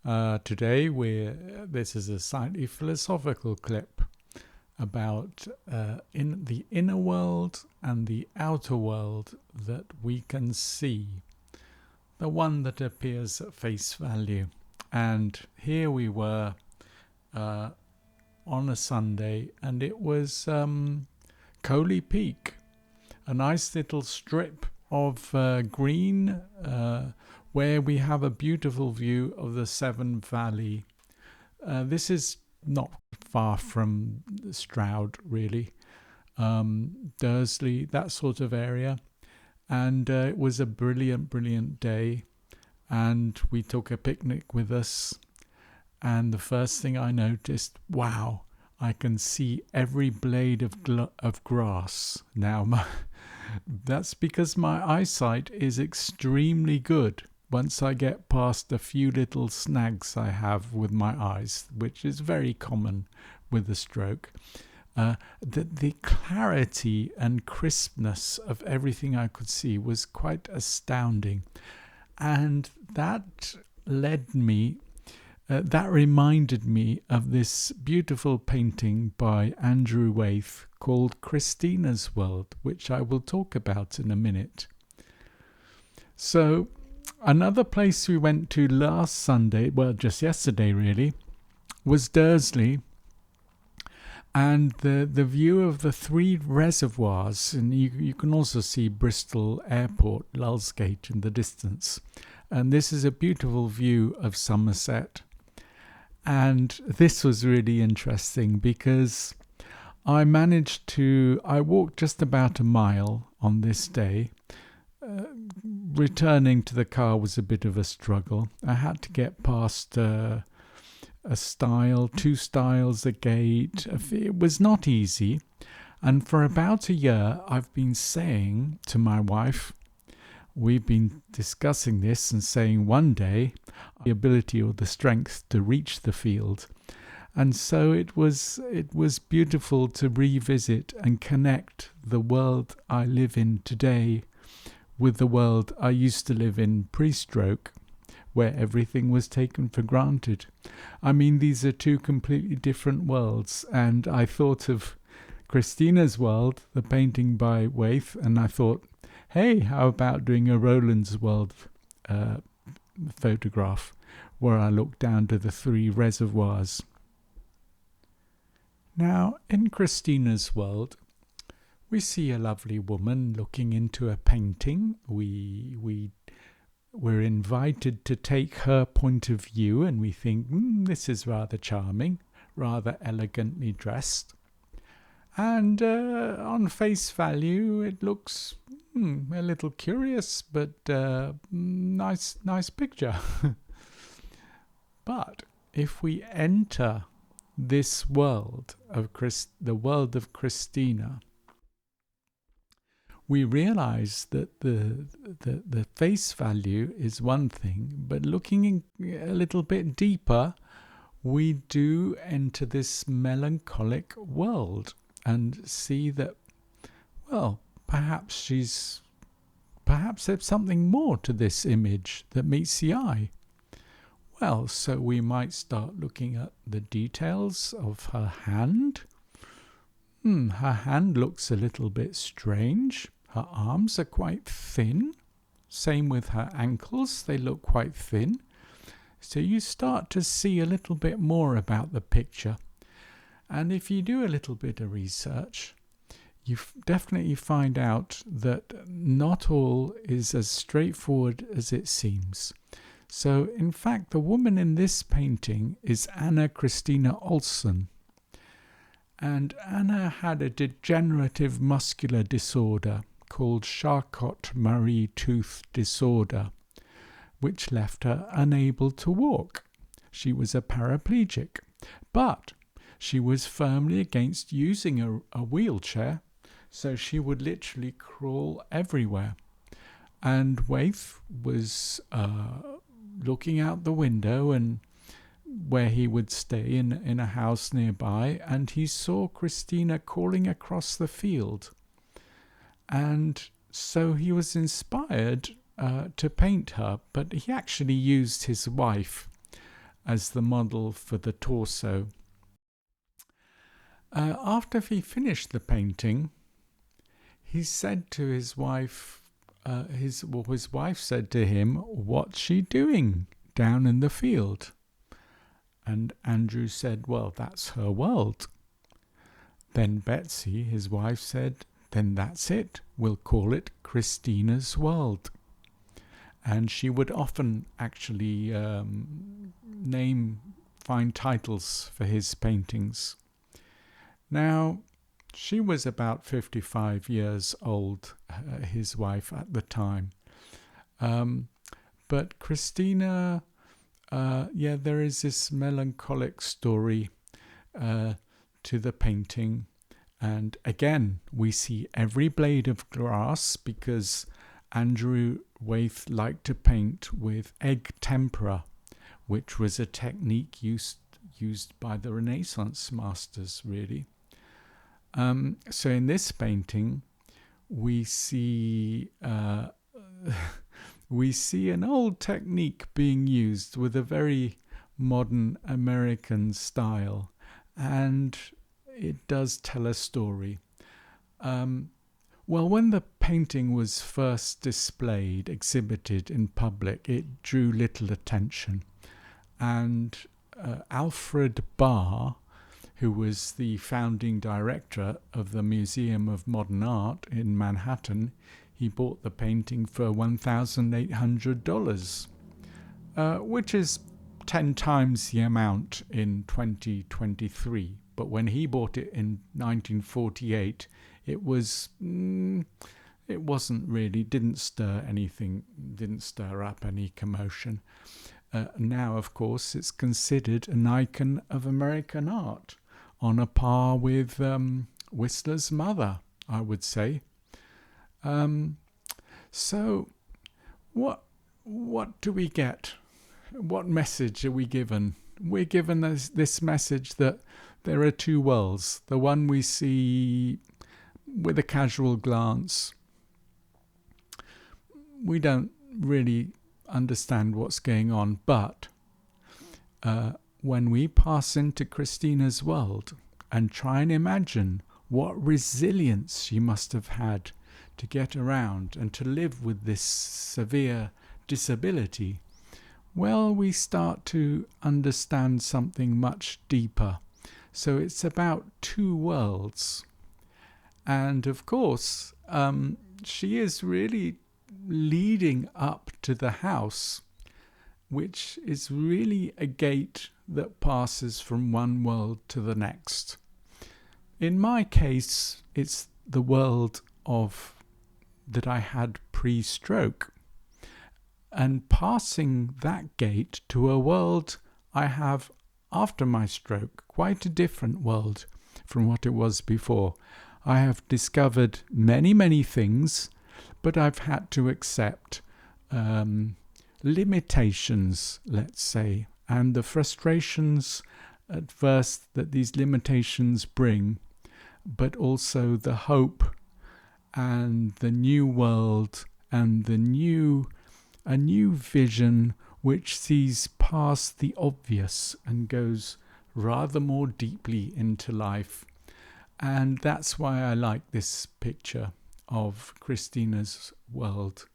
Today, this is a slightly philosophical clip about in the inner world and the outer world that we can see, the one that appears at face value. And here we were on a Sunday, and it was Coley Peak, a nice little strip of green where we have a beautiful view of the Severn Valley. This is not far from Stroud, really, Dursley, that sort of area. And it was a brilliant day, and we took a picnic with us. And the first thing I noticed, wow, I can see every blade of grass now. That's because my eyesight is extremely good once I get past a few little snags I have with my eyes, which is very common with a stroke. The clarity and crispness of everything I could see was quite astounding. And that reminded me of this beautiful painting by Andrew Wyeth called Christina's World, which I will talk about in a minute. So, another place we went to last Sunday, well, just yesterday really, was Dursley. And the view of the three reservoirs, and you can also see Bristol Airport, Lulsgate in the distance. And this is a beautiful view of Somerset. And this was really interesting because I walked just about a mile on this day. Returning to the car was a bit of a struggle. I had to get past two stiles, a gate. It was not easy. And for about a year, I've been saying to my wife, we've been discussing this and saying one day the ability or the strength to reach the field. And so it was beautiful to revisit and connect the world I live in today with the world I used to live in pre-stroke, where everything was taken for granted. I mean, these are two completely different worlds, and I thought of Christina's World, the painting by Wyeth, and I thought, hey, how about doing a Rowland's World photograph where I look down to the three reservoirs. Now, in Christina's World, we see a lovely woman looking into a painting. We're invited to take her point of view, and we think, this is rather charming, rather elegantly dressed. And on face value, it looks a little curious, but nice picture. But if we enter this world of the world of Christina, we realize that the face value is one thing, but looking a little bit deeper, we do enter this melancholic world and see that, well, perhaps there's something more to this image that meets the eye. Well, so we might start looking at the details of her hand. Her hand looks a little bit strange. Her arms are quite thin. Same with her ankles, they look quite thin. So you start to see a little bit more about the picture. And if you do a little bit of research, you definitely find out that not all is as straightforward as it seems. So, in fact, the woman in this painting is Christina Olson. And Anna had a degenerative muscular disorder called Charcot-Marie-Tooth disorder, which left her unable to walk. She was a paraplegic, but she was firmly against using a wheelchair, so she would literally crawl everywhere. And Wyeth was looking out the window and where he would stay in a house nearby, and he saw Christina crawling across the field. And so he was inspired to paint her, but he actually used his wife as the model for the torso. After he finished the painting, he said to his wife, his wife said to him, "What's she doing down in the field?" And Andrew said, "Well, that's her world." Then Betsy, his wife, said, "Then that's it. We'll call it Christina's World." And she would often actually find titles for his paintings. Now, she was about 55 years old, his wife at the time. But Christina, there is this melancholic story to the painting. And again, we see every blade of grass because Andrew Wyeth liked to paint with egg tempera, which was a technique used by the Renaissance masters, really. So in this painting, we see an old technique being used with a very modern American style, and it does tell a story. Well, when the painting was first exhibited in public, it drew little attention, and Alfred Barr, who was the founding director of the Museum of Modern Art in Manhattan, he bought the painting for $1,800, which is 10 times the amount in 2023. But when he bought it in 1948, it wasn't really, didn't stir up any commotion. Now, of course, it's considered an icon of American art, on a par with Whistler's Mother, I would say. So, what do we get? What message are we given? We're given this message that there are two worlds. The one we see with a casual glance. We don't really understand what's going on, but when we pass into Christina's world and try and imagine what resilience she must have had to get around and to live with this severe disability, well, we start to understand something much deeper. So it's about two worlds. And of course, she is really leading up to the house, which is really a gate that passes from one world to the next. In my case, it's the world that I had pre-stroke, and passing that gate to a world I have after my stroke, quite a different world from what it was before. I have discovered many, many things, but I've had to accept limitations, let's say, and the frustrations at first that these limitations bring, but also the hope and the new world and a new vision which sees past the obvious and goes rather more deeply into life. And that's why I like this picture of Christina's world.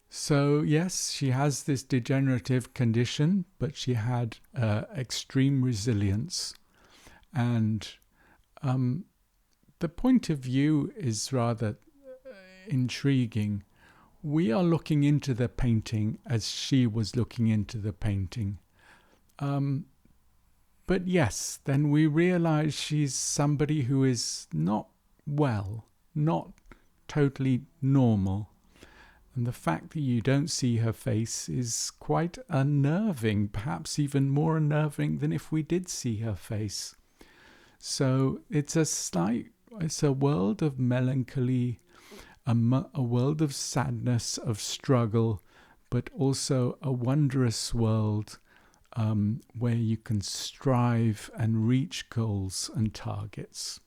So yes, she has this degenerative condition, but she had extreme resilience. And the point of view is rather intriguing. We are looking into the painting as she was looking into the painting. But yes, then we realize she's somebody who is not well, not totally normal. And the fact that you don't see her face is quite unnerving, perhaps even more unnerving than if we did see her face. So it's a world of melancholy, a world of sadness, of struggle, but also a wondrous world where you can strive and reach goals and targets.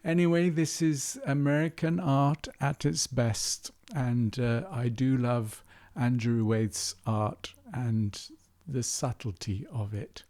Anyway, this is American art at its best, and I do love Andrew Wyeth's art and the subtlety of it.